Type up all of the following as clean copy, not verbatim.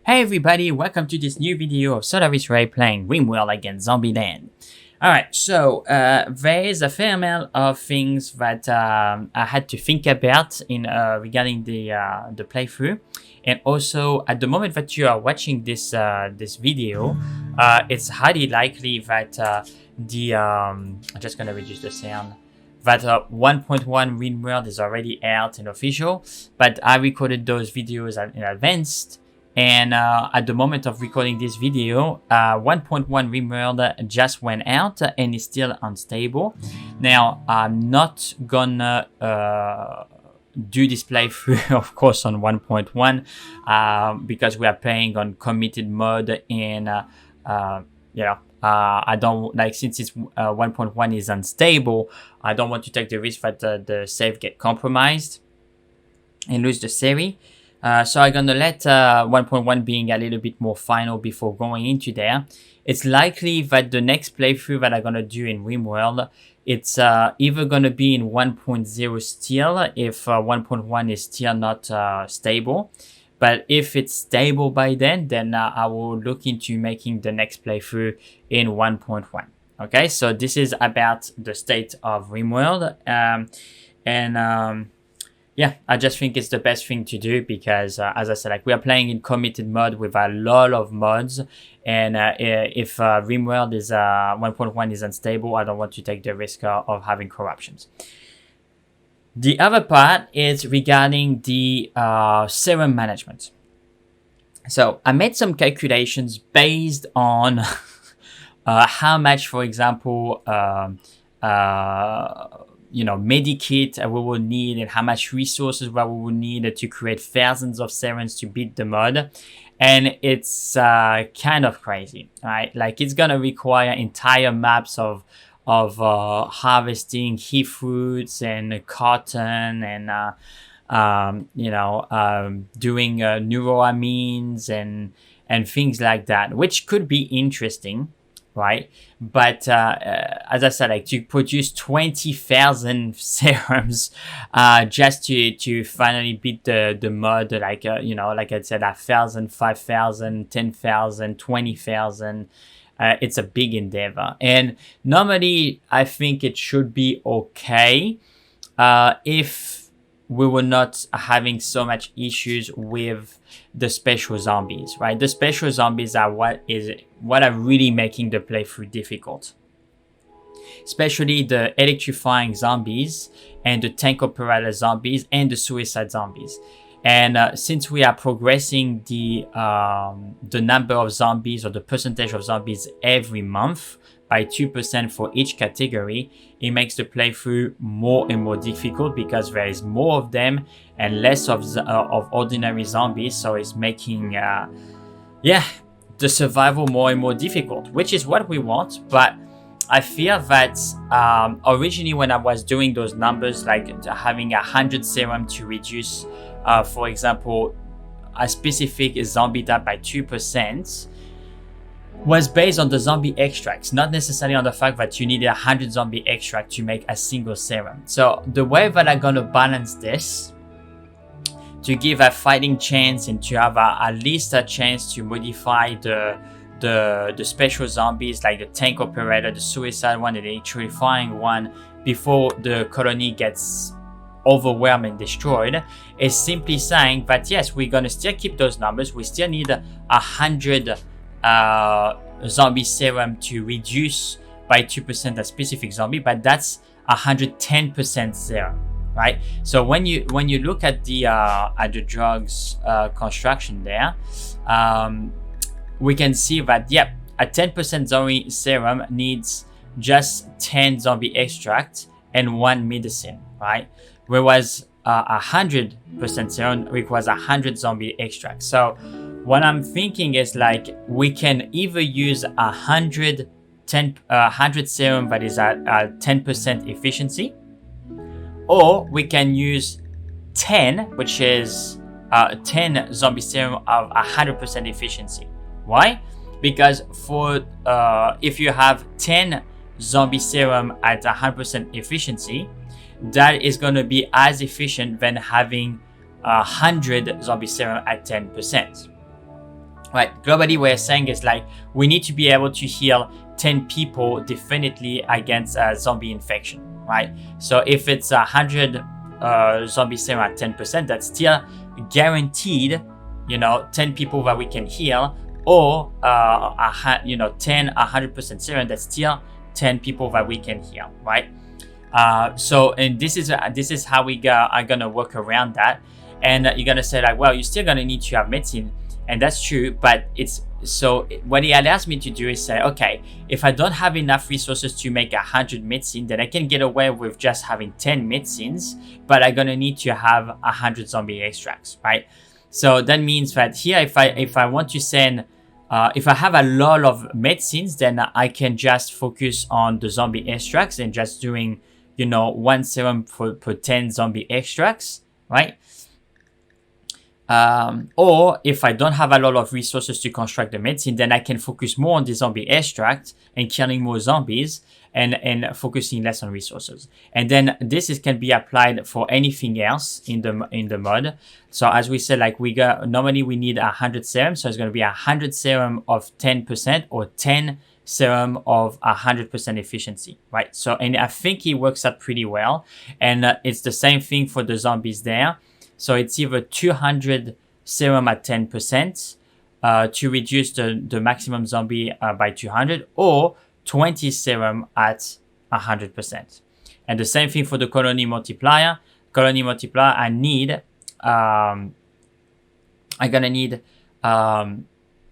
Hey everybody, welcome to this new video of Solaris Ray playing Rimworld against Zombieland. Alright, so there is a fair amount of things that I had to think about in regarding the playthrough. And also, at the moment that you are watching this this video, it's highly likely that I'm just gonna reduce the sound. That 1.1 Rimworld is already out and official, but I recorded those videos in advance. And at the moment of recording this video, 1.1 Rimworld just went out and is still unstable. Now, I'm not gonna do this playthrough, of course, on 1.1 because we are playing on committed mode, and I don't like, since it's 1.1 is unstable, I don't want to take the risk that the save get compromised and lose the series. So I'm gonna let 1.1 being a little bit more final before going into there. It's likely that the next playthrough that I'm gonna do in Rimworld, it's either gonna be in 1.0 still, if 1.1 is still not stable. But if it's stable by then I will look into making the next playthrough in 1.1. Okay, so this is about the state of Rimworld. Yeah, I just think it's the best thing to do because, as I said, like, we are playing in committed mode with a lot of mods, and if Rimworld is 1.1 is unstable, I don't want to take the risk of having corruptions. The other part is regarding the serum management. So I made some calculations based on how much, for example, medikit we will need, and how much resources that we will need to create thousands of serums to beat the mod. And it's kind of crazy, right? Like, it's gonna require entire maps of harvesting heat fruits and cotton, and doing neuroamines and things like that, which could be interesting, right? But as I said, like, to produce 20,000 serums just to finally beat the mod, like like I said, 1,000, 5,000, 10,000, 20,000. It's a big endeavor, and normally I think it should be okay if we were not having so much issues with the special zombies, right? The special zombies are what are really making the playthrough difficult, especially the electrifying zombies and the tank operator zombies and the suicide zombies. And since we are progressing the number of zombies, or the percentage of zombies, every month by 2% for each category, it makes the playthrough more and more difficult because there is more of them and less of ordinary zombies. So it's making the survival more and more difficult, which is what we want. But I fear that originally, when I was doing those numbers, like having 100 serum to reduce, for example, a specific zombie type by 2%, was based on the zombie extracts, not necessarily on the fact that you need 100 zombie extract to make a single serum. So the way that I'm gonna balance this, to give a fighting chance and to have at least a chance to modify the special zombies, like the tank operator, the suicide one, and the electrifying one, before the colony gets overwhelmed and destroyed, is simply saying that yes, we're gonna still keep those numbers. We still need 100 zombie serum to reduce by 2% a specific zombie, but that's 110% serum, right? So when you look at the drugs construction there, we can see that a 10% zombie serum needs just 10 zombie extract and 1 medicine, right? Whereas 100% serum requires 100 zombie extract. So what I'm thinking is, like, we can either use 100 serum that is at 10% efficiency, or we can use 10, which is 10 zombie serum of 100% efficiency. Why? Because for if you have 10 zombie serum at 100% efficiency, that is going to be as efficient than having 100 zombie serum at 10%. right? Globally, we're saying is like we need to be able to heal 10 people definitely against a zombie infection, right? So if it's 100 zombie serum at 10%, that's still guaranteed, 10 people that we can heal, or 10 100% serum, that's still 10 people that we can heal, right? And this is how we are gonna work around that. And you're gonna say like, well, you're still gonna need to have medicine, and that's true. But what it allows me to do is say, okay, if I don't have enough resources to make 100 medicine, then I can get away with just having 10 medicines, but I'm gonna need to have 100 zombie extracts, right? So that means that here, if I want to send, if I have a lot of medicines, then I can just focus on the zombie extracts and just doing, 1 serum per 10 zombie extracts, right? Or if I don't have a lot of resources to construct the medicine, then I can focus more on the zombie extract and killing more zombies and focusing less on resources. And then this can be applied for anything else in the mod. So as we said, like normally we need 100 serum, so it's going to be 100 serum of 10% or 10 serum of 100% efficiency, right? So, and I think it works out pretty well. And it's the same thing for the zombies there. So it's either 200 serum at 10% to reduce the maximum zombie by 200, or 20 serum at 100%. And the same thing for the colony multiplier. Colony multiplier, I'm gonna need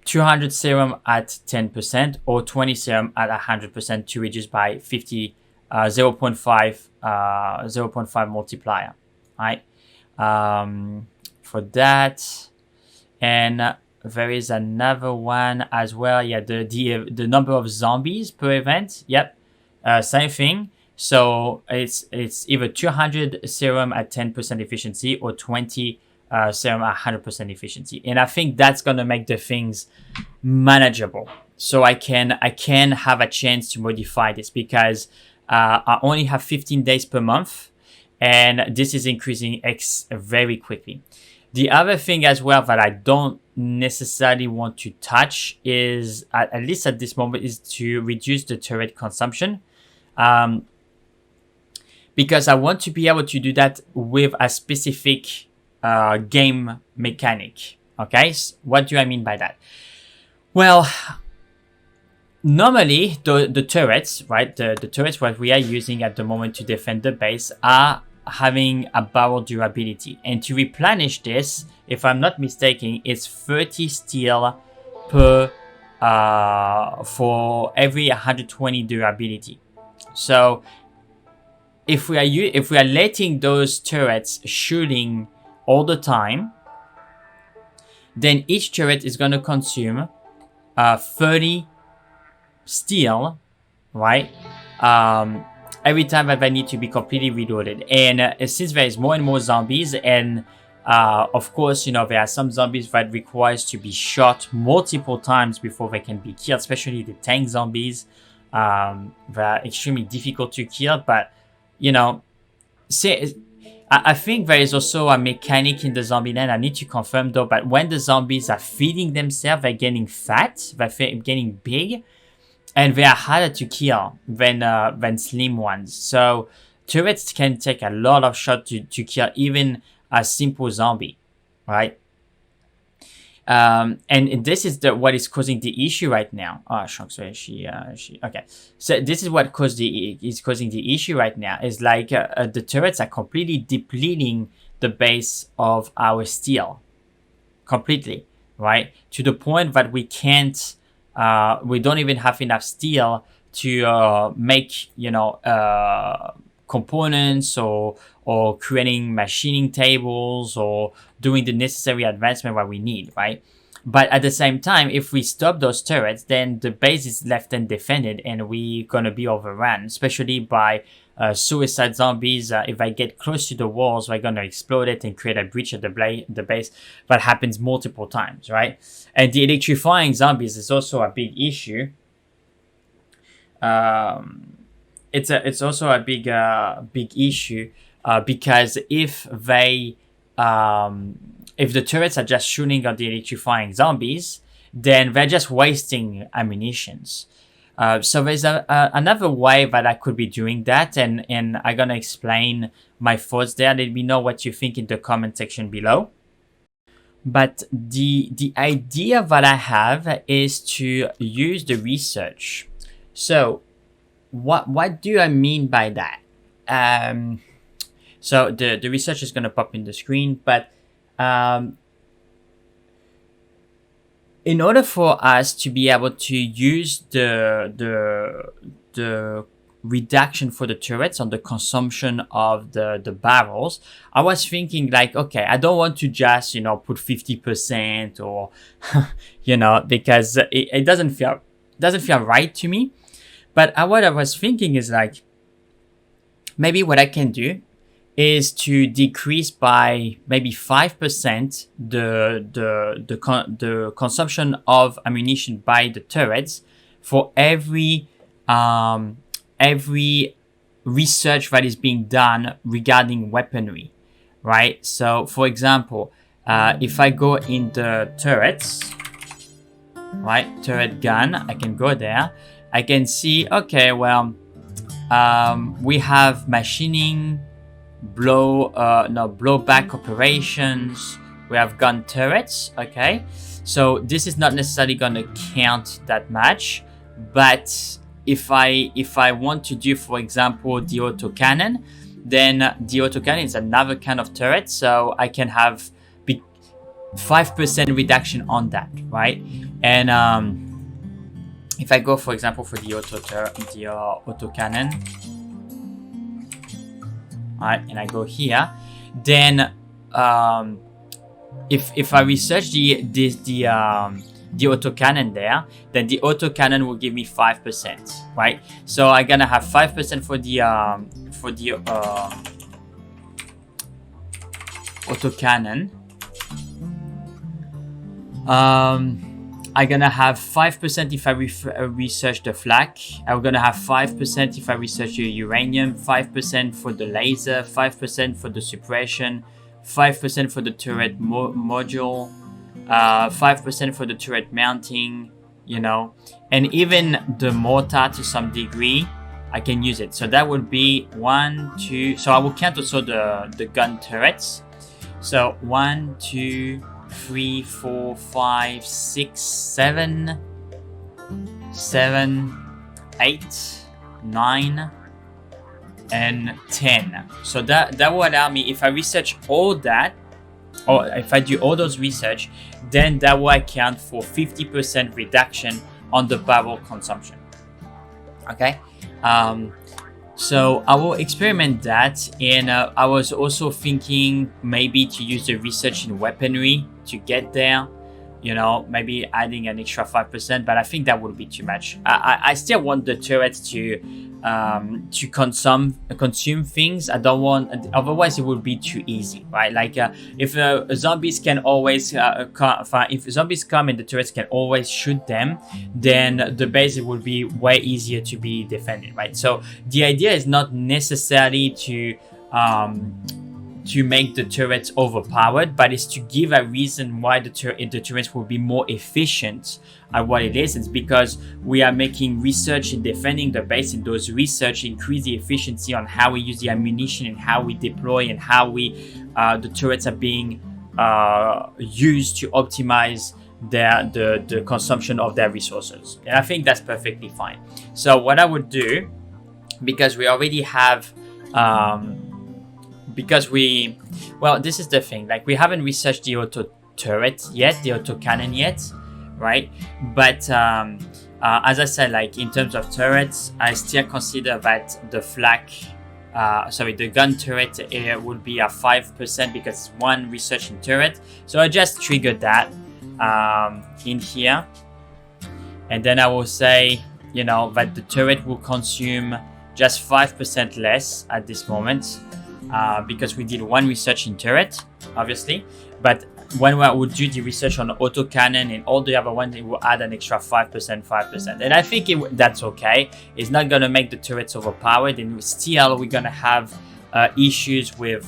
200 serum at 10% or 20 serum at 100% to reduce by 0.5 multiplier, right? For that. And there is another one as well. Yeah, the number of zombies per event. Yep, same thing. So it's either 200 serum at 10% efficiency or 20 serum at 100% efficiency. And I think that's gonna make the things manageable. So I can have a chance to modify this, because I only have 15 days per month, and this is increasing very quickly. The other thing as well that I don't necessarily want to touch is, at least at this moment, is to reduce the turret consumption. Because I want to be able to do that with a specific game mechanic. Okay, so what do I mean by that? Well, normally the turrets, right, the turrets what we are using at the moment to defend the base are having a barrel durability, and to replenish this, if I'm not mistaken, it's 30 steel per for every 120 durability. So if we are letting those turrets shooting all the time, then each turret is going to consume 30 steel, right? Every time that they need to be completely reloaded. And since there is more and more zombies, and of course, there are some zombies that requires to be shot multiple times before they can be killed, especially the tank zombies. They are extremely difficult to kill, but I think there is also a mechanic in the Zombieland. I need to confirm though, but when the zombies are feeding themselves, they're getting fat, they're getting big, and they are harder to kill than slim ones. So turrets can take a lot of shots to kill even a simple zombie, right? And this is what is causing the issue right now. Oh, shucks, okay. So this is what is causing the issue right now. Is like the turrets are completely depleting the base of our steel, completely, right? To the point that we can't. We don't even have enough steel to make components or creating machining tables or doing the necessary advancement that we need, right? But at the same time, if we stop those turrets, then the base is left undefended and we're gonna be overrun, especially by suicide zombies. If I get close to the walls, they're gonna explode it and create a breach at the base. That happens multiple times, right? And the electrifying zombies is also a big issue. It's also a big issue because if the turrets are just shooting at the electrifying zombies, then they're just wasting ammunitions. So there's another way that I could be doing that, and I'm gonna explain my thoughts there. Let me know what you think in the comment section below. But the idea that I have is to use the research. So what do I mean by that? So the research is gonna pop in the screen, but in order for us to be able to use the reduction for the turrets on the consumption of the barrels, I was thinking like, okay, I don't want to just, put 50% or, because it doesn't feel right to me. But what I was thinking is like, maybe what I can do is to decrease by maybe 5% the consumption of ammunition by the turrets for every research that is being done regarding weaponry, right? So for example, if I go in the turrets, right, turret gun, I can go there. I can see, okay, well, we have machining, blowback operations, we have gun turrets. Okay, so this is not necessarily going to count that much, but if I want to do, for example, the autocannon, then the autocannon is another kind of turret, so I can have 5% reduction on that, right? And if I go, for example, for the autocannon, right, and I go here, then if I research the autocannon there, then the autocannon will give me 5%, right? So I'm gonna have 5% for the autocannon. I'm gonna have 5% if I research the flak. I'm gonna have 5% if I research the uranium, 5% for the laser, 5% for the suppression, 5% for the turret module, 5% for the turret mounting, and even the mortar to some degree, I can use it. So that would be 1, 2. So I will count also the gun turrets. So 1, 2, 3, 4, 5, 6, 7, 8, 9, and 10. So that will allow me, if I research all that, or if I do all those research, then that will account for 50% reduction on the barrel consumption. Okay, so I will experiment that, and I was also thinking maybe to use the research in weaponry to get there, maybe adding an extra 5%, but I think that would be too much. I still want the turrets to consume things. I don't want, otherwise it would be too easy, right? Like if zombies can always if zombies come and the turrets can always shoot them, then the base will be way easier to be defended, right? So the idea is not necessarily to make the turrets overpowered, but it's to give a reason why the turrets will be more efficient at what it is. It's because we are making research in defending the base, and those research increase the efficiency on how we use the ammunition and how we deploy and how the turrets are being used to optimize the consumption of their resources. And I think that's perfectly fine. So what I would do, because we already have this is the thing, like we haven't researched the auto turret yet, the autocannon yet, right? But as I said, like in terms of turrets, I still consider that the the gun turret would be a 5% because it's one research in turret. So I just triggered that in here, and then I will say, that the turret will consume just 5% less at this moment. Because we did one research in turret, obviously, but when I would do the research on autocannon and all the other ones, it will add an extra 5%, and I think that's okay. It's not gonna make the turrets overpowered, and still we're gonna have issues with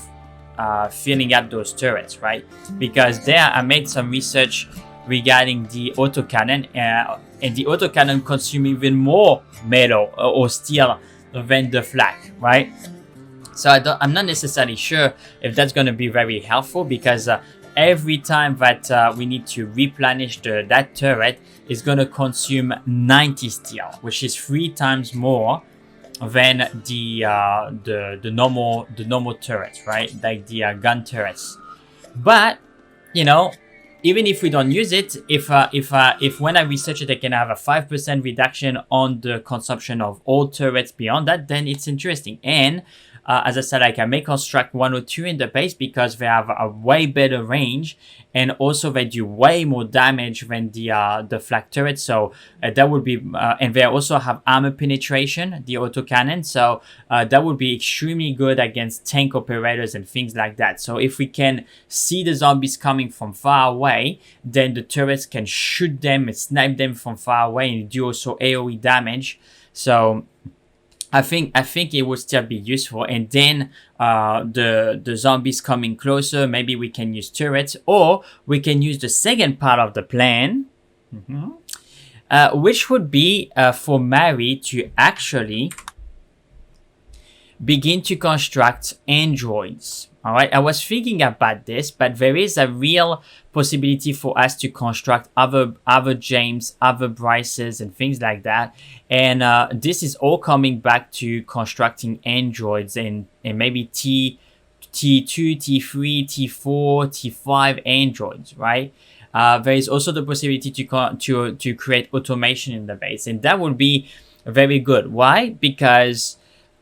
filling up those turrets, right? Because there I made some research regarding the autocannon, and the autocannon consume even more metal or steel than the flak, right? So I'm not necessarily sure if that's going to be very helpful, because every time that we need to replenish that turret is going to consume 90 steel, which is 3 times more than the normal turrets, right? Like the gun turrets. But you know, even if we don't use it, if when I research it, I can have a 5% reduction on the consumption of all turrets beyond that, then it's interesting. And as I said, like, I may construct 1 or 2 in the base because they have a way better range, and also they do way more damage than the flak turret. So that would be, and they also have armor penetration, the autocannon. So that would be extremely good against tank operators and things like that. So if we can see the zombies coming from far away, then the turrets can shoot them and snipe them from far away, and do also AoE damage. So I think it would still be useful. And then the zombies coming closer, maybe we can use turrets, or we can use the second part of the plan, which would be for Mary to actually begin to construct androids. All right, I was thinking about this, but there is a real possibility for us to construct other James, other Bryces, and things like that. And this is all coming back to constructing androids and maybe T2, T3, T4, T5 androids, right? There is also the possibility to create automation in the base, and that would be very good. Why? Because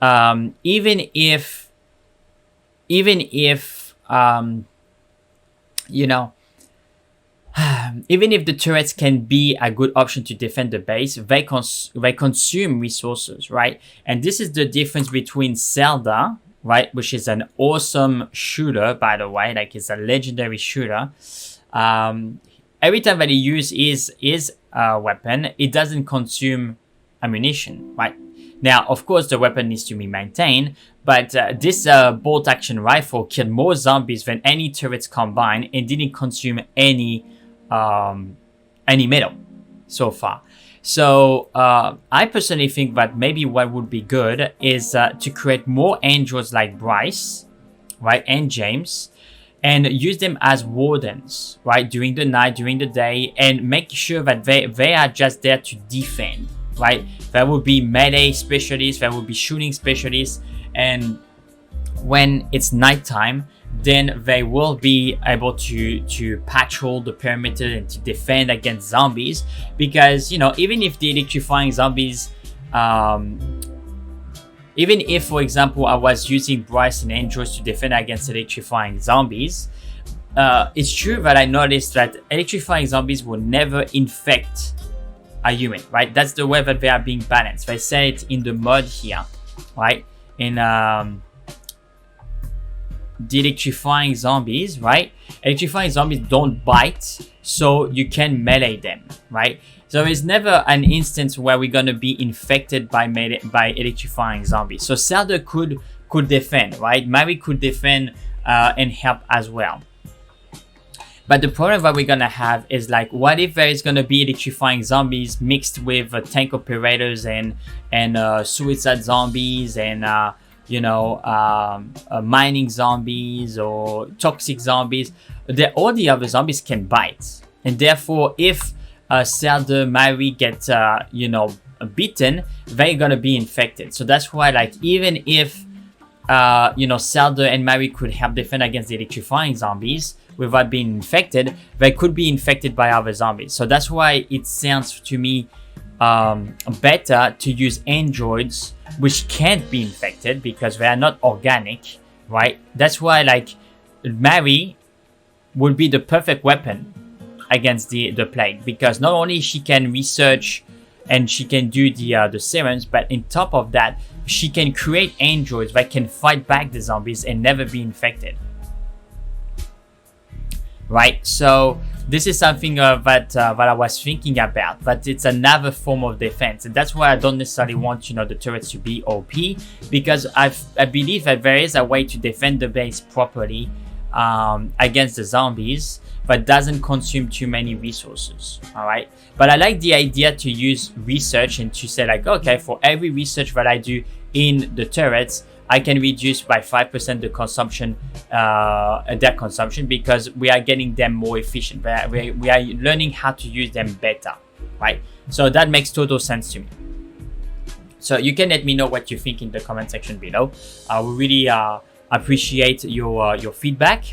even if you know, even if the turrets can be a good option to defend the base, they consume resources, right? And this is the difference between Zelda, right, which is an awesome shooter, by the way, like it's a legendary shooter. Every time that he uses his weapon, it doesn't consume ammunition, right? Now, of course, the weapon needs to be maintained, but this bolt action rifle killed more zombies than any turrets combined and didn't consume any metal so far. So I personally think that maybe what would be good is to create more androids like Bryce, right, and James, and use them as wardens, right, during the night, during the day, and make sure that they are just there to defend. Right, there will be melee specialists, there will be shooting specialists, and when it's nighttime, then they will be able to patrol the perimeter and to defend against zombies. Because, you know, even if the electrifying zombies, even if, for example, I was using Bryce and androids to defend against electrifying zombies, it's true that I noticed that electrifying zombies will never infect a human, right? That's the way that they are being balanced. They say it in the mod here, right? In the electrifying zombies, right? Electrifying zombies don't bite, so you can melee them, right? So there's never an instance where we're gonna be infected by electrifying zombies. So Zelda could defend, right? Mary could defend and help as well. But the problem that we're gonna have is, like, what if there is gonna be electrifying zombies mixed with tank operators and suicide zombies and mining zombies or toxic zombies? All the other zombies can bite, and therefore, if Zelda, Mary get beaten, they're gonna be infected. So that's why, like, even if Zelda and Mary could help defend against the electrifying zombies without being infected, they could be infected by other zombies. So that's why it sounds to me better to use androids which can't be infected because they are not organic, right? That's why, like, Mary would be the perfect weapon against the plague, because not only she can research and she can do the serums, but on top of that, she can create androids that can fight back the zombies and never be infected. Right, so this is something that I was thinking about, but it's another form of defense, and that's why I don't necessarily want the turrets to be OP, because I believe that there is a way to defend the base properly against the zombies, but doesn't consume too many resources. All right, but I like the idea to use research and to say like, okay, for every research that I do in the turrets, I can reduce by 5% the consumption, their consumption, because we are getting them more efficient. We are learning how to use them better, right? So that makes total sense to me. So you can let me know what you think in the comment section below. I will really appreciate your feedback.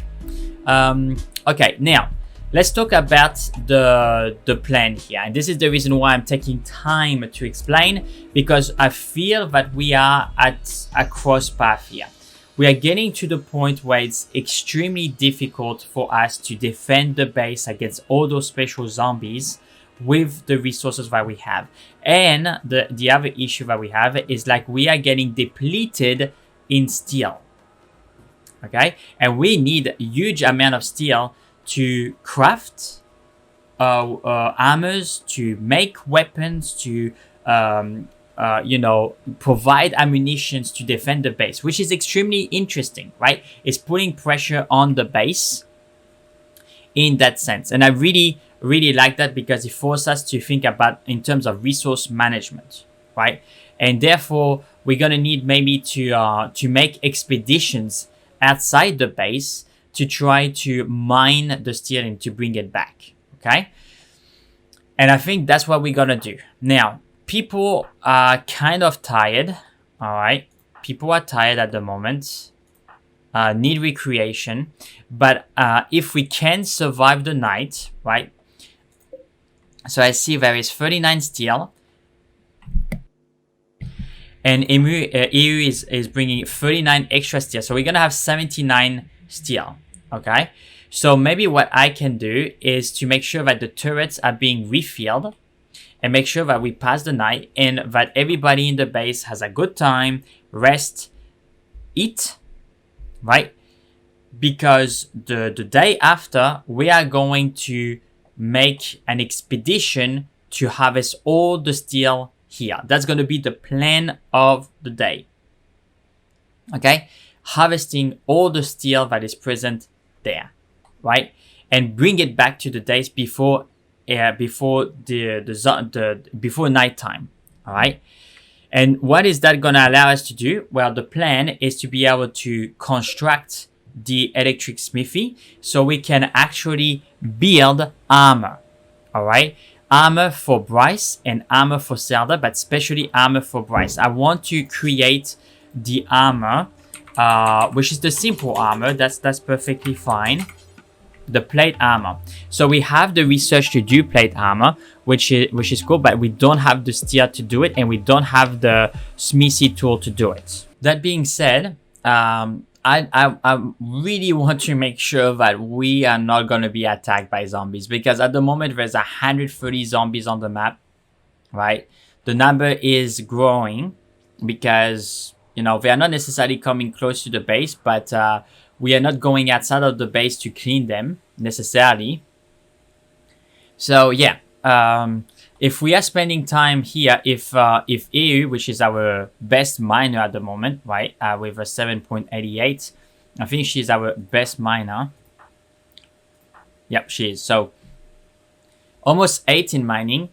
Okay, now let's talk about the plan here. And this is the reason why I'm taking time to explain, because I feel that we are at a cross path here. We are getting to the point where it's extremely difficult for us to defend the base against all those special zombies with the resources that we have. And the other issue that we have is like we are getting depleted in steel. Okay, and we need a huge amount of steel to craft armors, to make weapons, to you know, provide ammunitions to defend the base, which is extremely interesting, right? It's putting pressure on the base in that sense, and I really like that, because it forces us to think about in terms of resource management, right? And therefore we're gonna need maybe to make expeditions outside the base to try to mine the steel and to bring it back, okay? And I think that's what we're gonna do. Now, people are kind of tired, all right? People are tired at the moment, need recreation, but if we can survive the night, right? So I see there is 39 steel, and EU is bringing 39 extra steel. So we're going to have 79 steel, okay? So maybe what I can do is to make sure that the turrets are being refilled and make sure that we pass the night and that everybody in the base has a good time, rest, eat, right? Because the day after, we are going to make an expedition to harvest all the steel here. That's going to be the plan of the day. Okay, harvesting all the steel that is present there, right, and bring it back to the days before before nighttime. All right, and what is that going to allow us to do? Well, the plan is to be able to construct the electric smithy so we can actually build armor. All right. Armor for Bryce and armor for Zelda, but especially armor for Bryce. I want to create the armor, which is the simple armor. That's perfectly fine. The plate armor. So we have the research to do plate armor, which is cool, but we don't have the steel to do it, and we don't have the smithy tool to do it. That being said, I really want to make sure that we are not going to be attacked by zombies, because at the moment there's 130 zombies on the map, right? The number is growing because, you know, they are not necessarily coming close to the base, but we are not going outside of the base to clean them necessarily. So yeah, if we are spending time here, if EU, which is our best miner at the moment, right, with a 7.88, I think she's our best miner. Yep, she is. So almost 8 in mining,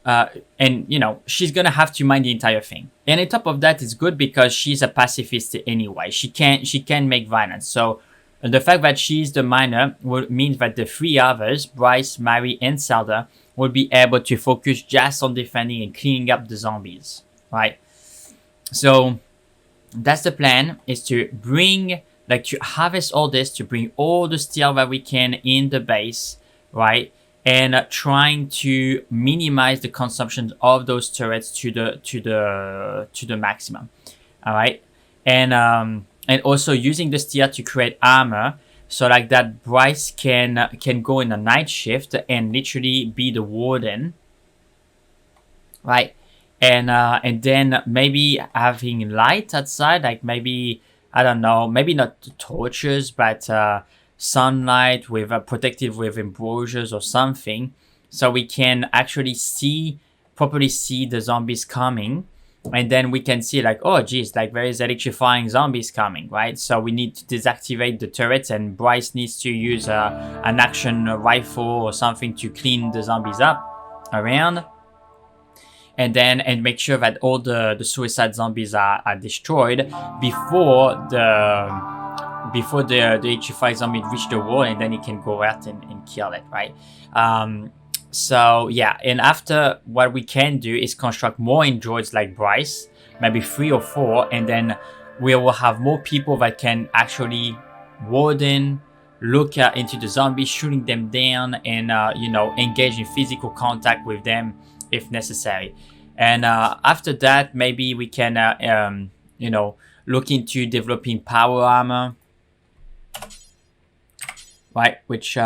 and you know, she's gonna have to mine the entire thing. And on top of that, it's good because she's a pacifist anyway. She can make violence. So the fact that she's the miner means that the 3 others, Bryce, Mary, and Zelda, will be able to focus just on defending and cleaning up the zombies, right? So that's the plan, is to bring, like, to harvest all this, to bring all the steel that we can in the base, right? And trying to minimize the consumption of those turrets to the maximum, all right? And also using the steel to create armor, so like that Bryce can go in a night shift and literally be the warden, right? And then maybe having light outside, like maybe, I don't know, maybe not torches, but sunlight with protective with embrasures or something, so we can actually properly see the zombies coming, And then we can see like, oh geez, like there is electrifying zombies coming, right? So we need to deactivate the turrets, and Bryce needs to use an action rifle or something to clean the zombies up around. And then make sure that all the suicide zombies are destroyed before the electrified zombie reach the wall, and then he can go out and kill it, right? So yeah, and after, what we can do is construct more androids like Bryce, maybe 3 or 4, and then we will have more people that can actually warden, look into the zombies, shooting them down, and you know, engage in physical contact with them if necessary. And after that, maybe we can you know, look into developing power armor, right? Which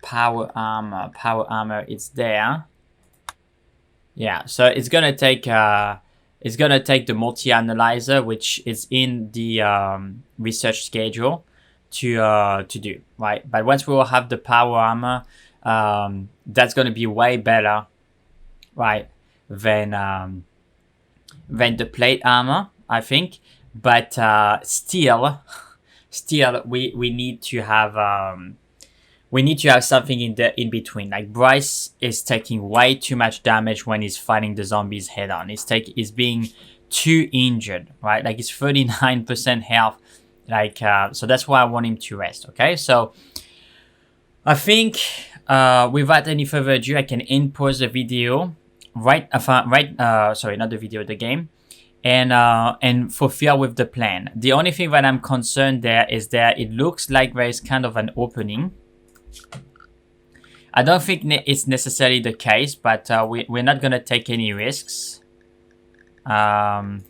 power armor it's there. Yeah, so it's gonna take the multi-analyzer, which is in the research schedule to do, right? But once we will have the power armor, that's gonna be way better, right, than the plate armor, I think. But still we need to have something in between. Like Bryce is taking way too much damage when he's fighting the zombies head on. He's being too injured, right? Like it's 39% health. Like so that's why I want him to rest. Okay, so I think without any further ado, I can pause the video, sorry, not the video, the game, and fulfill with the plan. The only thing that I'm concerned there is that it looks like there is kind of an opening. I don't think it's necessarily the case, but we're not gonna take any risks. Right.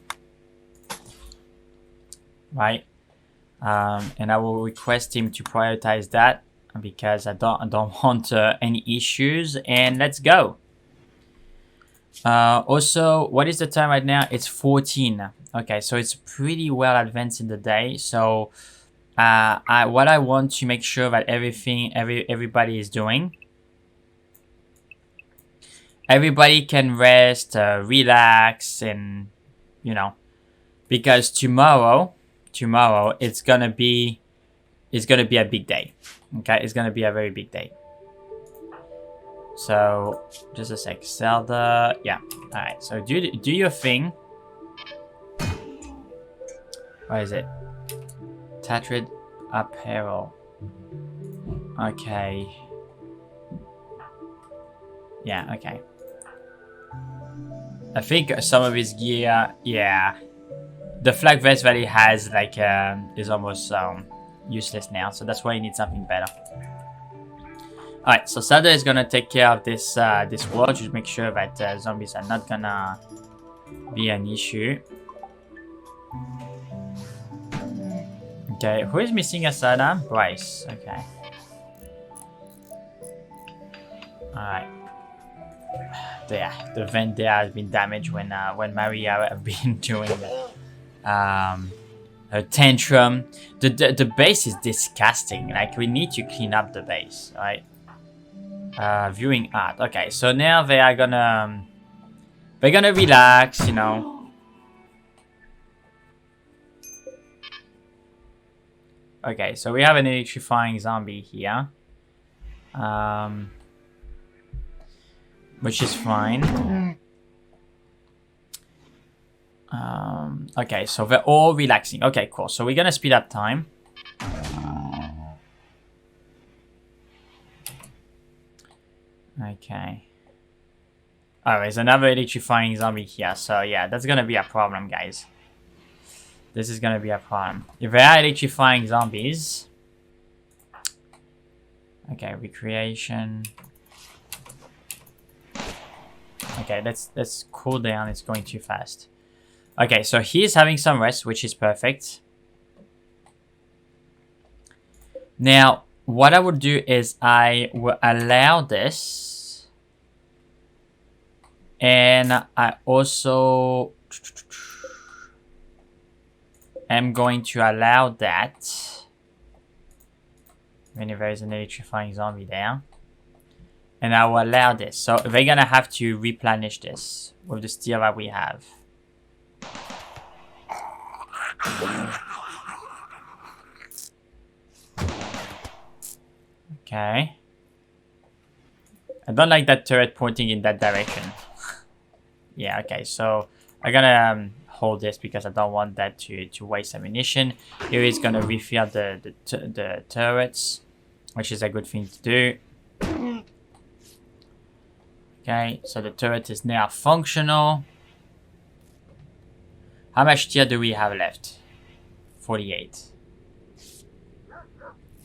And I will request him to prioritize that because I don't want any issues. And let's go. Also, what is the time right now? It's 14. Okay, so it's pretty well advanced in the day. So what I want to make sure that everybody is doing, everybody can rest, relax, and you know, because tomorrow it's gonna be a big day. Okay, it's gonna be a very big day. So just a sec, Zelda. Yeah, all right. So do your thing. What is it? Tattered apparel. Okay. Yeah, okay. I think some of his gear, yeah. The flag vest that he has, like, is almost useless now, so that's why he needs something better. Alright, so Sada is gonna take care of this this wall, just make sure that zombies are not gonna be an issue. Okay, who is missing Asada? Bryce. Okay. Alright. Yeah, the vent there has been damaged when Maria have been doing her tantrum. The base is disgusting. Like, we need to clean up the base, right? Viewing art. Okay, so now they're gonna relax, you know. Okay, so we have an electrifying zombie here, which is fine. Okay, so they're all relaxing. Okay, cool. So we're gonna speed up time. Okay. Oh, there's another electrifying zombie here. So yeah, that's gonna be a problem, guys. This is gonna be a problem. If there are electrifying zombies. Okay, recreation. Okay, let's cool down. It's going too fast. Okay, so he's having some rest, which is perfect. Now, what I would do is I will allow this. And I also am going to allow that. When there is an electrifying zombie there. And I will allow this. So they're gonna have to replenish this with the steel that we have. Okay. I don't like that turret pointing in that direction. Yeah, okay, so I'm gonna hold this because I don't want that to waste ammunition. Here is gonna refill the turrets, which is a good thing to do. Okay, so the turret is now functional. How much tier do we have left? 48.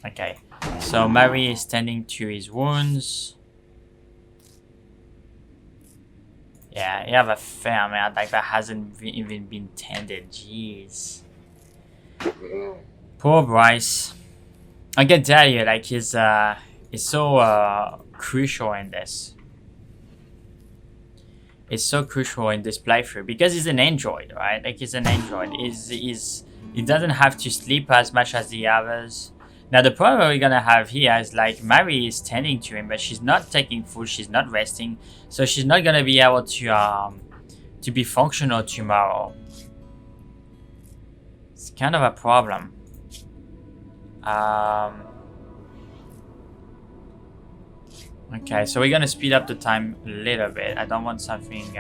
Okay, so Mary is tending to his wounds. Yeah, you have a fair amount, like that hasn't even been tended, jeez. Poor Bryce. I can tell you, like, he's so crucial in this. It's so crucial in this playthrough because he's an android, right? Like, he's an android. He doesn't have to sleep as much as the others. Now, the problem we're gonna have here is, like, Mary is tending to him, but she's not taking food, she's not resting, so she's not gonna be able to be functional tomorrow. It's kind of a problem. Okay, so we're gonna speed up the time a little bit. I don't want something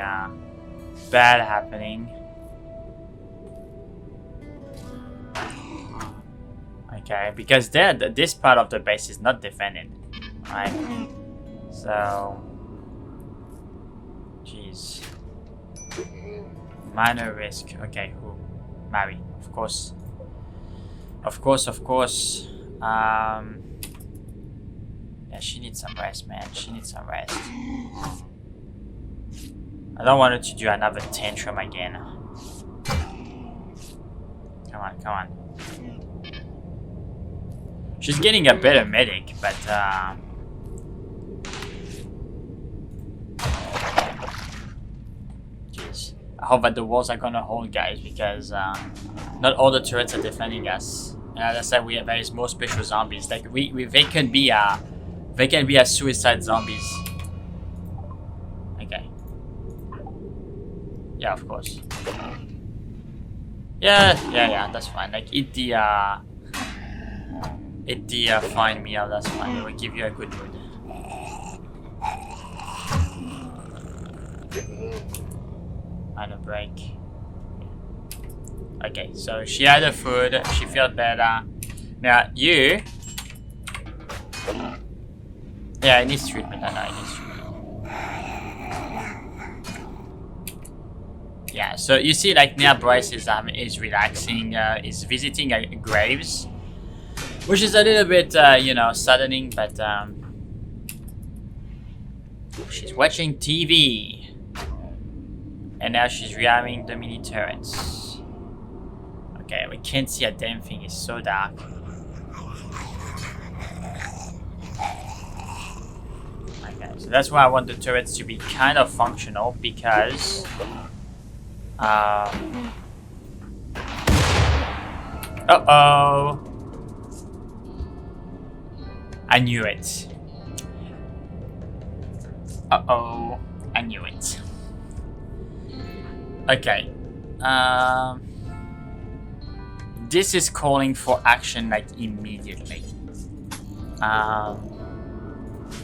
bad happening. Okay, because this part of the base is not defended, right? So, jeez, minor risk. Okay, who? Mary, of course, of course, of course. Yeah, she needs some rest, man. She needs some rest. I don't want her to do another tantrum again. Come on, come on. She's getting a better medic, but jeez. I hope that the walls are gonna hold, guys, because not all the turrets are defending us. And as I said, there is more special zombies. Like they can be a suicide zombies. Okay. Yeah, of course. Yeah, that's fine. Like eat the fine meal, that's fine. It will give you a good mood. And a break. Okay, so she had her food, she felt better. Now you... Yeah, it needs treatment, I know it needs treatment. Yeah, so you see, like, now Bryce is relaxing, is visiting graves. Which is a little bit, you know, saddening, but she's watching TV. And now she's rearming the mini turrets. Okay, we can't see a damn thing, it's so dark. Okay, so that's why I want the turrets to be kind of functional, because... Uh-oh! I knew it. Uh-oh. I knew it. Okay. This is calling for action, like, immediately.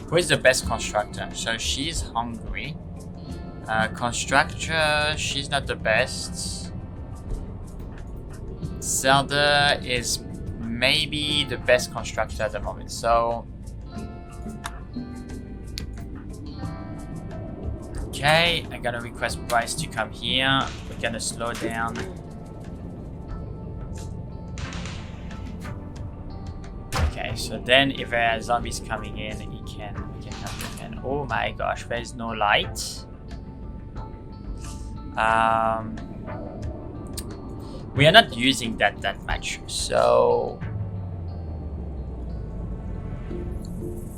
Who is the best constructor? So she's hungry. Constructor, she's not the best. Zelda is maybe the best constructor at the moment, so okay, I'm gonna request Bryce to come here. We're gonna slow down. Okay, so then if there are zombies coming in, he can help again. Oh my gosh, there's no light. We are not using that much, so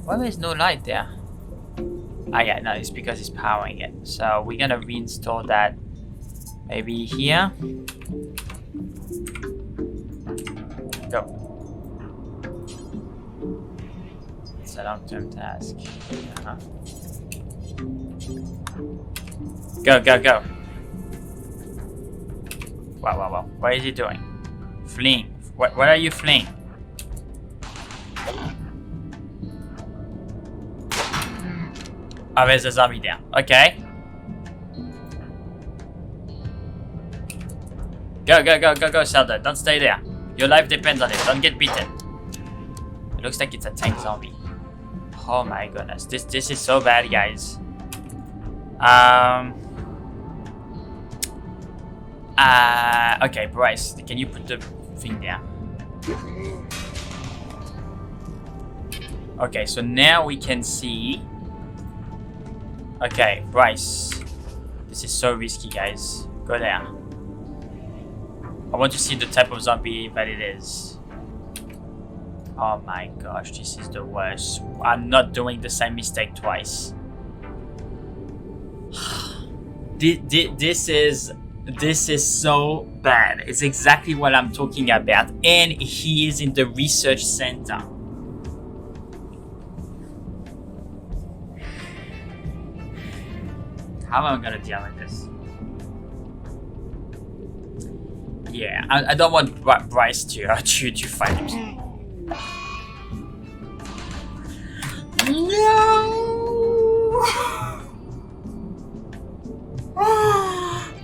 why there's no light there? Ah yeah, no, it's because it's powering it. So we're gonna reinstall that maybe here. Go. It's a long-term task. Go, go, go. Wow, wow, wow. What is he doing? Fleeing. What are you fleeing? Oh, there's a zombie there. Okay. Go, go, go, go, go, Zelda. Don't stay there. Your life depends on it. Don't get beaten. It looks like it's a tank zombie. Oh my goodness. This is so bad, guys. Okay, Bryce, can you put the thing there? Okay, so now we can see. Okay, Bryce. This is so risky, guys. Go there. I want to see the type of zombie that it is. Oh my gosh, this is the worst. I'm not doing the same mistake twice. This is so bad. It's exactly what I'm talking about. And he is in the research center. How am I gonna deal with this? Yeah, I don't want Bryce to fight him. No!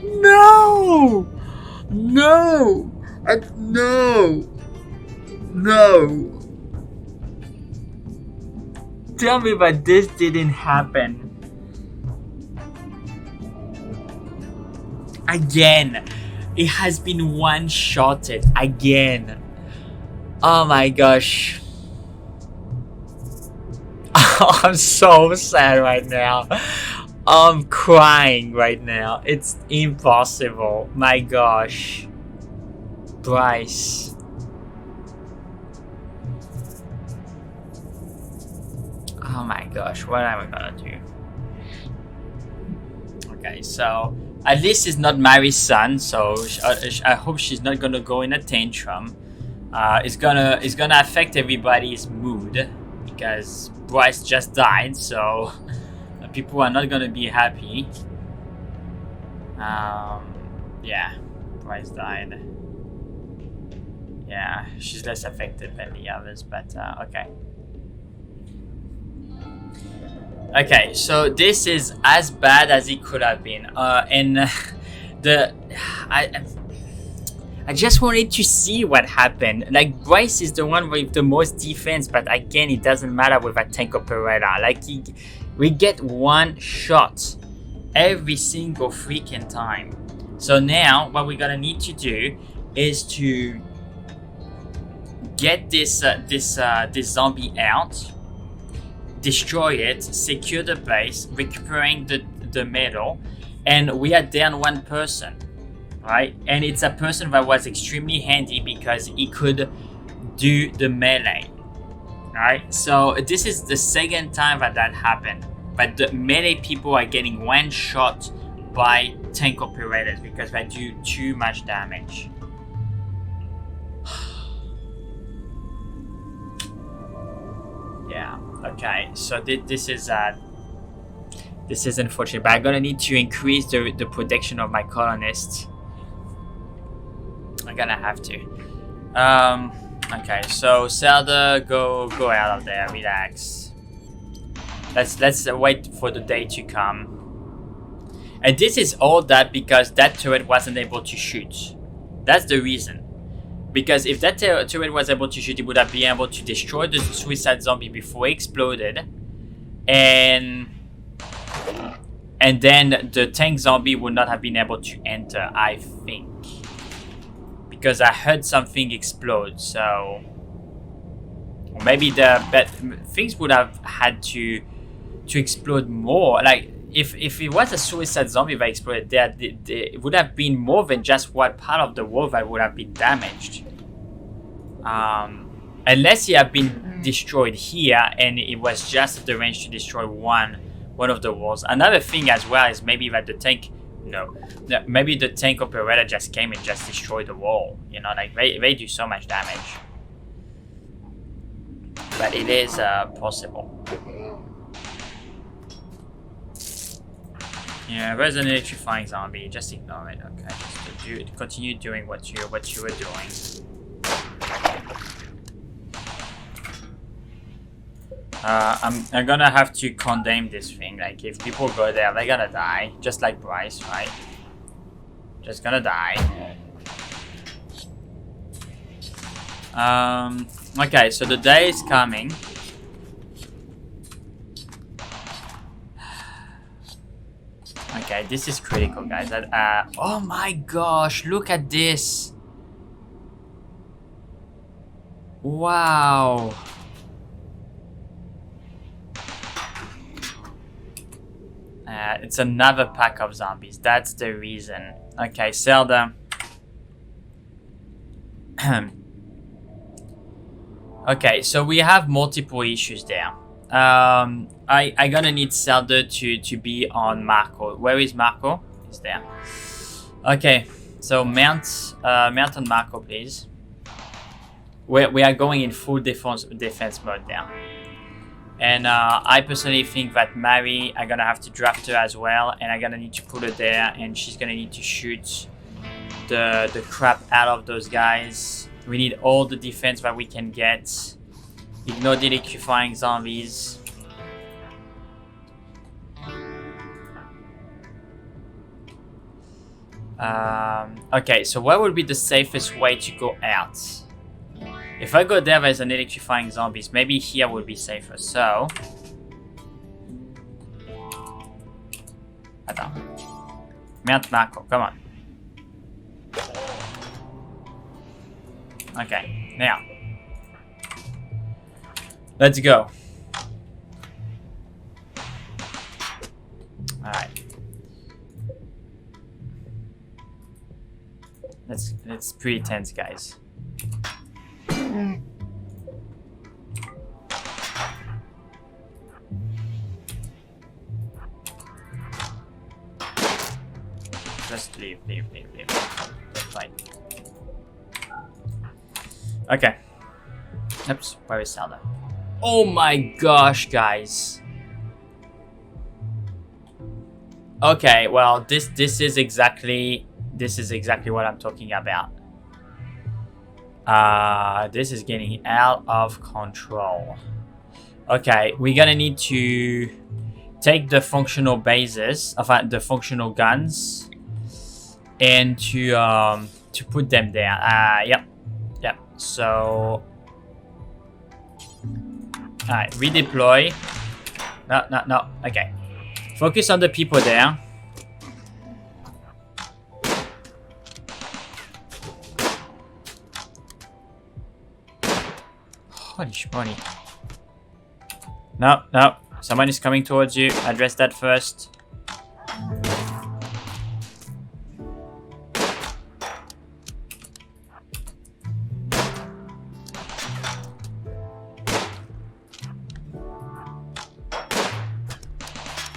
No! No! No! No! Tell me that this didn't happen. Again. It has been one-shotted again. Oh my gosh. I'm so sad right now. I'm crying right now. It's impossible. My gosh. Bryce. Oh my gosh. What am I gonna do? Okay, so at least it's not Mary's son, so I hope she's not gonna go in a tantrum. It's gonna affect everybody's mood because Bryce just died, so people are not gonna be happy. Yeah, Bryce died. Yeah, she's less affected than the others, but okay. Okay, so this is as bad as it could have been, and I just wanted to see what happened. Like, Bryce is the one with the most defense, but again, it doesn't matter with a tank operator. Like, we get one shot every single freaking time. So now, what we're gonna need to do is to get this zombie out. Destroy it, secure the base, recuperating the metal, and we are down one person, right? And it's a person that was extremely handy because he could do the melee, right? So this is the second time that happened, but the melee people are getting one shot by tank operators because they do too much damage. Yeah. Okay, so this is unfortunate, but I'm gonna need to increase the production of my colonists. I'm gonna have to. Okay, so Zelda, go out of there, relax. Let's wait for the day to come. And this is all that because that turret wasn't able to shoot. That's the reason. Because if that turret was able to shoot, it would have been able to destroy the suicide zombie before it exploded. And then the tank zombie would not have been able to enter, I think. Because I heard something explode, so... Or maybe things would have had to explode more. Like, if it was a suicide zombie that exploded there, it would have been more than just one part of the wall that would have been damaged. Unless he had been destroyed here and it was just at the range to destroy one of the walls. Another thing as well is maybe that the tank... No, maybe the tank operator just came and just destroyed the wall. You know, like they do so much damage. but it is possible. Yeah, there's an electrifying zombie. Just ignore it. Okay, just continue doing what you were doing. I'm gonna have to condemn this thing. Like, if people go there, they're gonna die, just like Bryce, right? Just gonna die. Okay, so the day is coming. Okay, this is critical, guys. Oh my gosh, look at this. Wow. It's another pack of zombies. That's the reason. Okay, Zelda. Okay, so we have multiple issues there. I gonna need Zelda to be on Marco. Where is Marco? He's there. Okay, so mount on Marco, please. We are going in full defense mode there. And I personally think that Mary, I'm gonna have to draft her as well, and I'm gonna need to put her there, and she's gonna need to shoot the crap out of those guys. We need all the defense that we can get. Ignore the electrifying zombies. Okay, so what would be the safest way to go out? If I go there, there's an electrifying zombies. Maybe here would be safer. So, attends. Mount Marco, come on. Okay, now let's go. All right. It's pretty tense, guys. Just leave. That's fine. Okay. Oops, where is Zelda? Oh my gosh, guys. Okay, well, this is exactly what I'm talking about. This is getting out of control. Okay, we're gonna need to take the functional bases, the functional guns, and to put them there. Yep. So, alright, redeploy. No. Okay, focus on the people there. Holy shmoney. No. Someone is coming towards you. Address that first.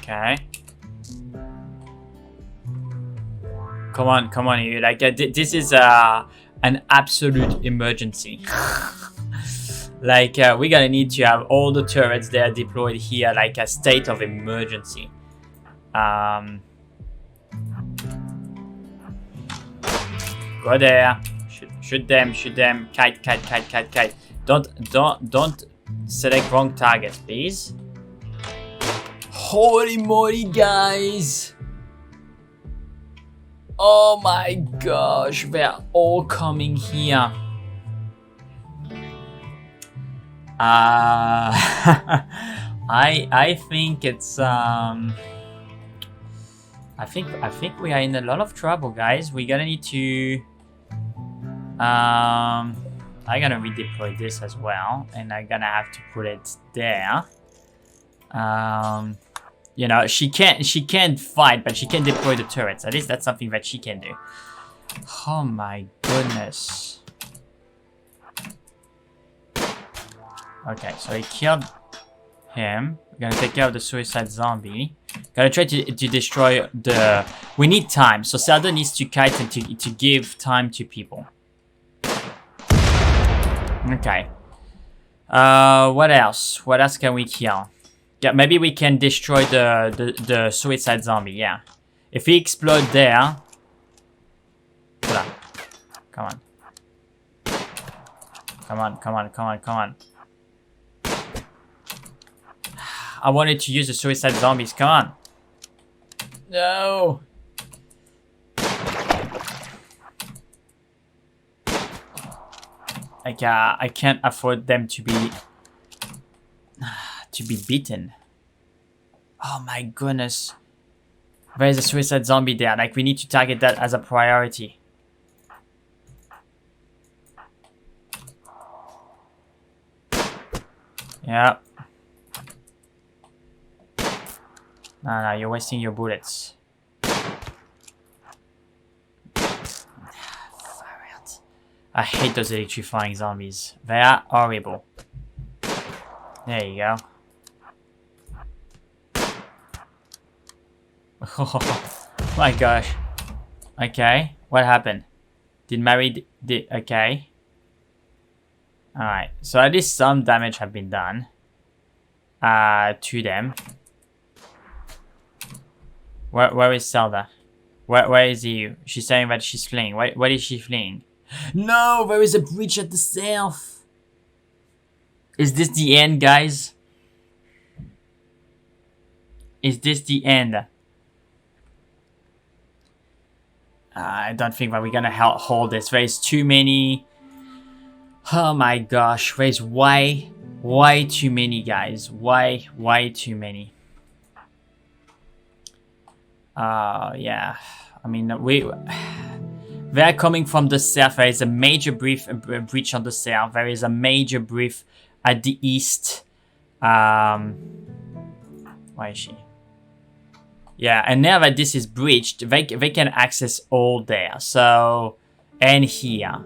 Okay. Come on, you. Like, this is an absolute emergency. Like, we're gonna need to have all the turrets there deployed here, like a state of emergency. Go there. Shoot them. Kite. Don't select wrong targets, please. Holy moly, guys! Oh my gosh, they're all coming here. I think it's I think we are in a lot of trouble, guys. We're gonna need to I'm gonna redeploy this as well, and I'm gonna have to put it there. You know, she can't fight, but she can deploy the turrets. At least that's something that she can do. Oh my goodness. Okay, so he killed him. We're gonna take care of the suicide zombie. Gotta try to destroy the... We need time, so Zelda needs to kite and to give time to people. Okay. What else? What else can we kill? Yeah, maybe we can destroy the suicide zombie, yeah. If he explodes there... Come on. Come on, come on, come on, come on. I wanted to use the suicide zombies, come on. No! Like, I can't afford them to be beaten. Oh my goodness. There is a suicide zombie there. Like, we need to target that as a priority. Yeah. No, you're wasting your bullets. I hate those electrifying zombies. They are horrible. There you go. Oh my gosh. Okay, what happened? Did Mary did okay. Alright, so at least some damage have been done to them. Where is Zelda? Where is he? She's saying that she's fleeing. What is she fleeing? No, there is a breach at the south. Is this the end, guys? Is this the end? I don't think that we're gonna hold this. There is too many. Oh my gosh, there's way too many, guys. Way too many. Yeah. I mean, they're coming from the south. There is a major breach on the south. There is a major breach at the east. Where is she? Yeah, and now that this is breached, they can access all there. So, and here.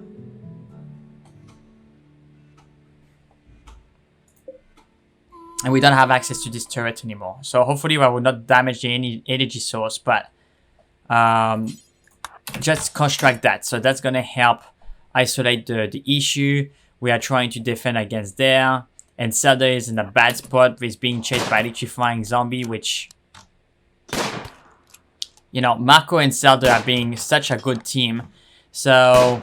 And we don't have access to this turret anymore. So hopefully I will not damage the energy source, but just construct that. So that's gonna help isolate the issue. We are trying to defend against there. And Zelda is in a bad spot with being chased by electrifying zombie, which, you know, Marco and Zelda are being such a good team. So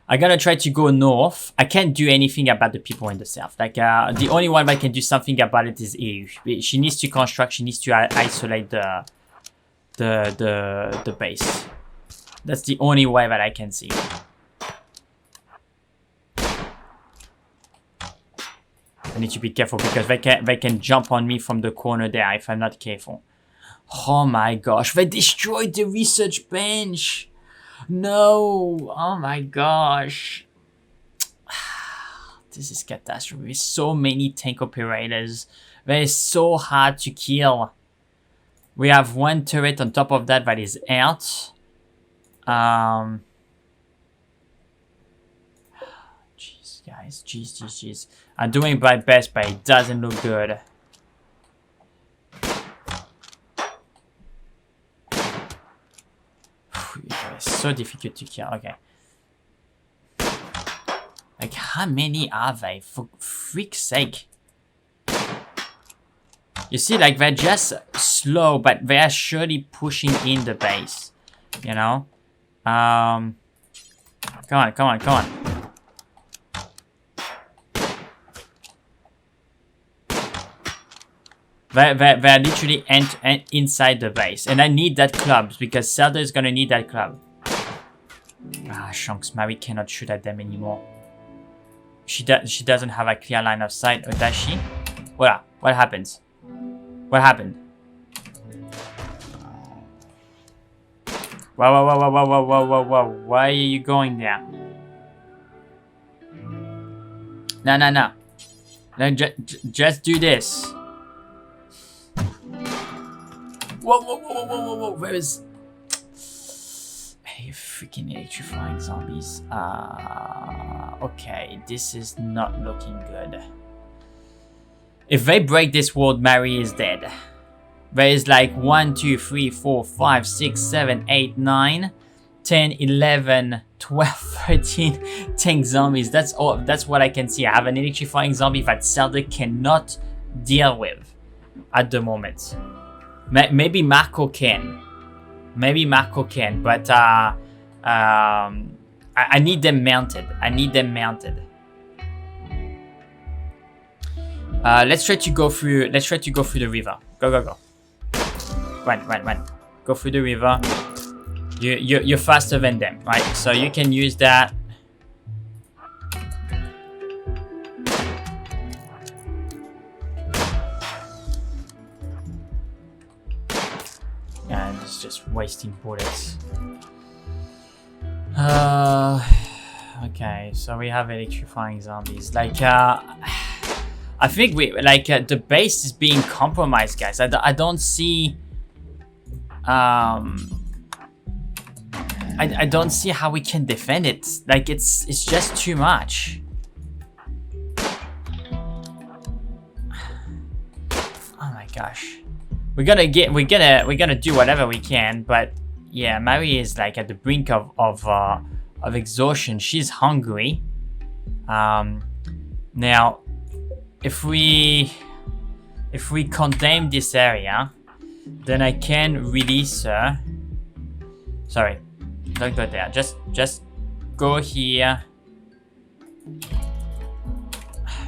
I'm gonna try to go north. I can't do anything about the people in the south. Like, the only one that can do something about it is EU. She needs to construct. She needs to isolate the base. That's the only way that I can see. I need to be careful because they can jump on me from the corner there if I'm not careful. Oh my gosh! They destroyed the research bench. No! Oh my gosh. This is catastrophe. So many tank operators. They're so hard to kill. We have one turret on top of that is out. Jeez, guys. Jeez. I'm doing my best, but it doesn't look good. It's so difficult to kill. Okay. Like, how many are they? For freak's sake. You see, like, they're just slow, but they are surely pushing in the base. You know? Come on. They're literally inside the base. And I need that club, because Zelda is gonna need that club. Ah, Shanks, Mary cannot shoot at them anymore. She doesn't have a clear line of sight, or does she? What happens? What happened? Whoa. Why are you going there? No. Just do this. Whoa. Where is... Hey, freaking electrifying zombies. Okay, this is not looking good. If they break this world, Mary is dead. There is like 1, 2, 3, 4, 5, 6, 7, 8, 9, 10, 11, 12, 13 tank zombies. That's all. That's what I can see. I have an electrifying zombie that Zelda cannot deal with at the moment. Maybe Marco can. Maybe Marco can, but I need them mounted. I need them mounted. Let's try to go through. Let's try to go through the river. Go, go, go. Run. Go through the river. You're faster than them, right? So you can use that. And it's just wasting bullets. Okay, so we have electrifying zombies. Like, I think we the base is being compromised, guys. I don't see. I don't see how we can defend it. Like it's just too much. Oh my gosh. We're gonna do whatever we can, but yeah, Mary is like at the brink of exhaustion. She's hungry. Now, if we condemn this area, then I can release her. Sorry, don't go there. Just go here.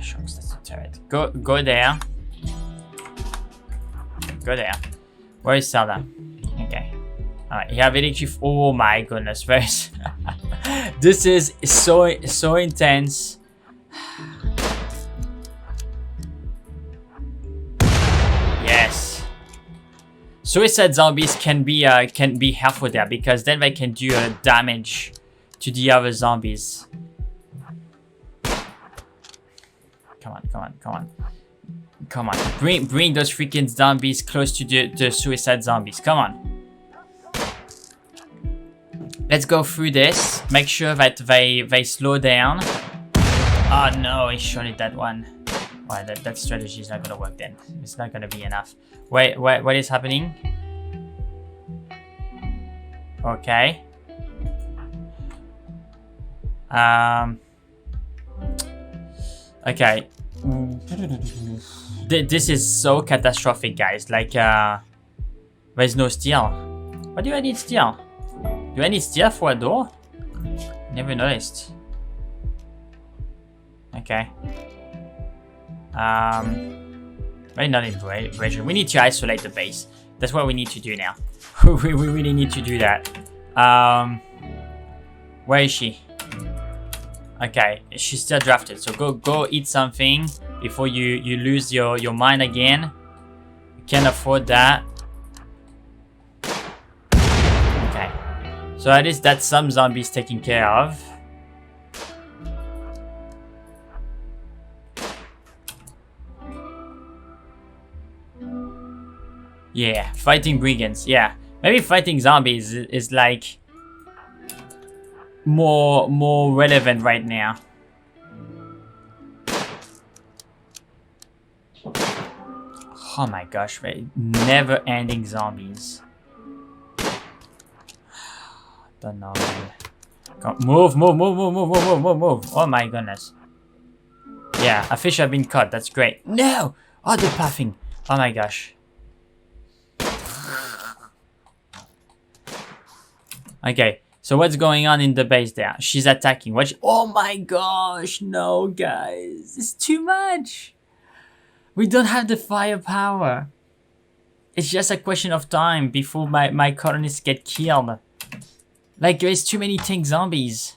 Shucks, that's a turret. Go there. Go there. Where is Zelda? Okay. Alright, you have electric. Oh my goodness, this is so intense. Yes. Suicide zombies can be helpful there because then they can do damage to the other zombies. Come on. Bring those freaking zombies close to the suicide zombies. Come on. Let's go through this. Make sure that they slow down. Oh no, he shot it that one. Why that strategy is not gonna work then. It's not gonna be enough. Wait, what is happening? Okay. Okay. This is so catastrophic, guys. Like, there's no steel. What do I need steel? Do I need steel for a door? Never noticed. Okay. Maybe not in version. We need to isolate the base. That's what we need to do now. we really need to do that. Where is she? Okay, she's still drafted. So go eat something before you lose your mind again. You can't afford that. Okay. So at least that's some zombies taken care of. Yeah, fighting brigands. Yeah, maybe fighting zombies is like more relevant right now. Oh my gosh, never-ending zombies. Don't know, man. Move. Oh my goodness. Yeah, a fish has been caught. That's great. No! Oh, the puffing. Oh my gosh. Okay, so what's going on in the base there? She's attacking. Oh my gosh, no, guys. It's too much. We don't have the firepower. It's just a question of time before my colonists get killed. Like, there's too many tank zombies.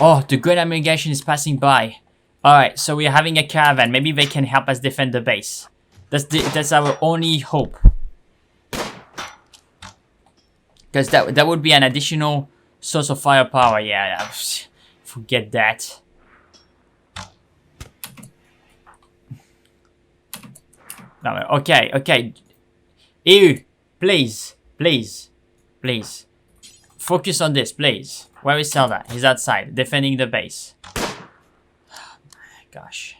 Oh, the great amalgamation is passing by. Alright, so we're having a caravan. Maybe they can help us defend the base. That's our only hope. Because that would be an additional source of firepower. Yeah, forget that. No, okay. Ew, please. Focus on this, please. Where is Zelda? He's outside, defending the base. Oh my gosh.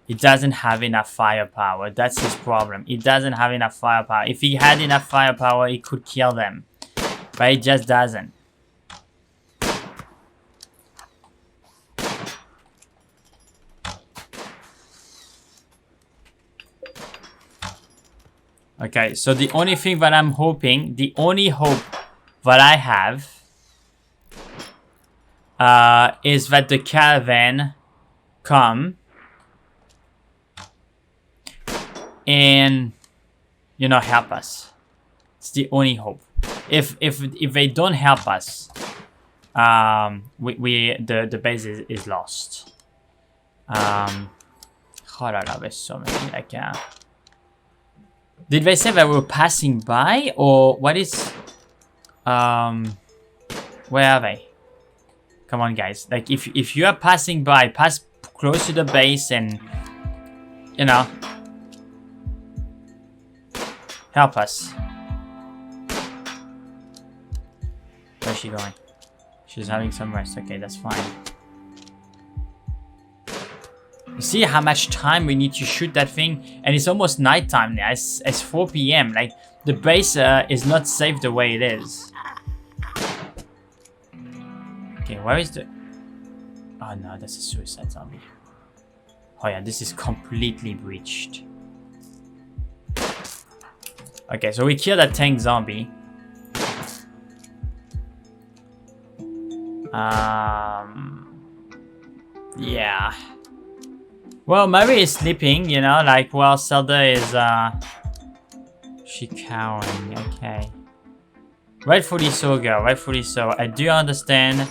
He doesn't have enough firepower. That's his problem. He doesn't have enough firepower. If he had enough firepower, he could kill them. but it just doesn't. Okay, so the only thing that I'm hoping, the only hope that I have is that the caravan come and, you know, help us. It's the only hope. If they don't help us, the base is lost. Hold on, there's so many. I can't. Did they say that we were passing by, or what is? Where are they? Come on, guys. Like, if you are passing by, pass close to the base and, you know, help us. Where's she going? She's having some rest. Okay, that's fine. You see how much time we need to shoot that thing? And it's almost nighttime now. It's 4 p.m. Like, the base is not safe the way it is. Okay, where is the... Oh no, that's a suicide zombie. Oh yeah, this is completely breached. Okay, so we killed that tank zombie. Yeah. Well, Mary is sleeping, you know, like, while Zelda is, she cowering, okay. Rightfully so, girl, rightfully so. I do understand.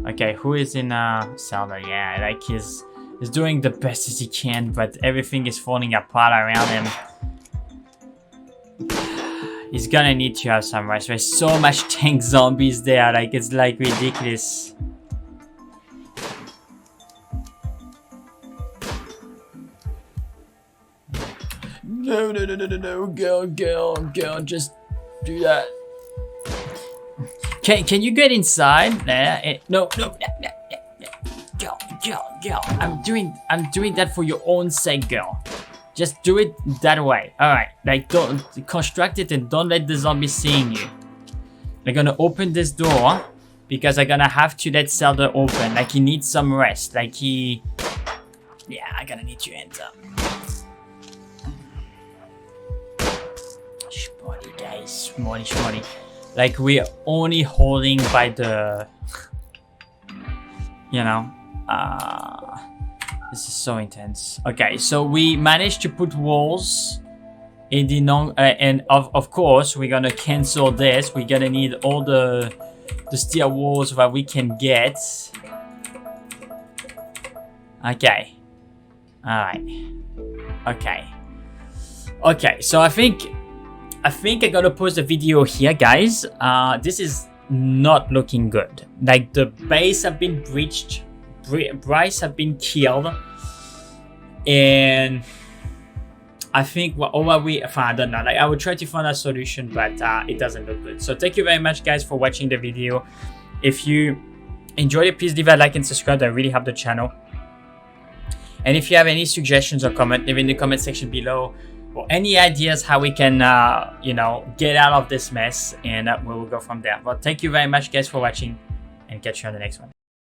Okay, who is in, Zelda? Yeah, like, he's doing the best as he can, but everything is falling apart around him. He's gonna need to have some rest. There's so much tank zombies there, like, it's like ridiculous. No, girl, just do that. Can you get inside? No. Girl. I'm doing that for your own sake, girl. Just do it that way. Alright, like, don't construct it and don't let the zombie seeing you. I'm gonna open this door because I'm gonna have to let Zelda open. Like, he needs some rest. Like, he... Yeah, I'm gonna need to enter. Shmoddy, guys. Shmoddy. Like, we're only holding by the... You know? This is so intense. Okay, so we managed to put walls in the and of course we're gonna cancel this. We're gonna need all the steel walls that we can get. Okay. Alright. Okay, so I think I'm gonna pause the video here, guys. This is not looking good. Like, the base have been breached. Bryce have been killed, and I think I don't know. Like, I will try to find a solution, but it doesn't look good. So thank you very much, guys, for watching the video. If you enjoyed it, please leave a like and subscribe. That really help the channel. And if you have any suggestions or comment, leave in the comment section below, or any ideas how we can you know, get out of this mess, and we will go from there. But thank you very much, guys, for watching, and catch you on the next one.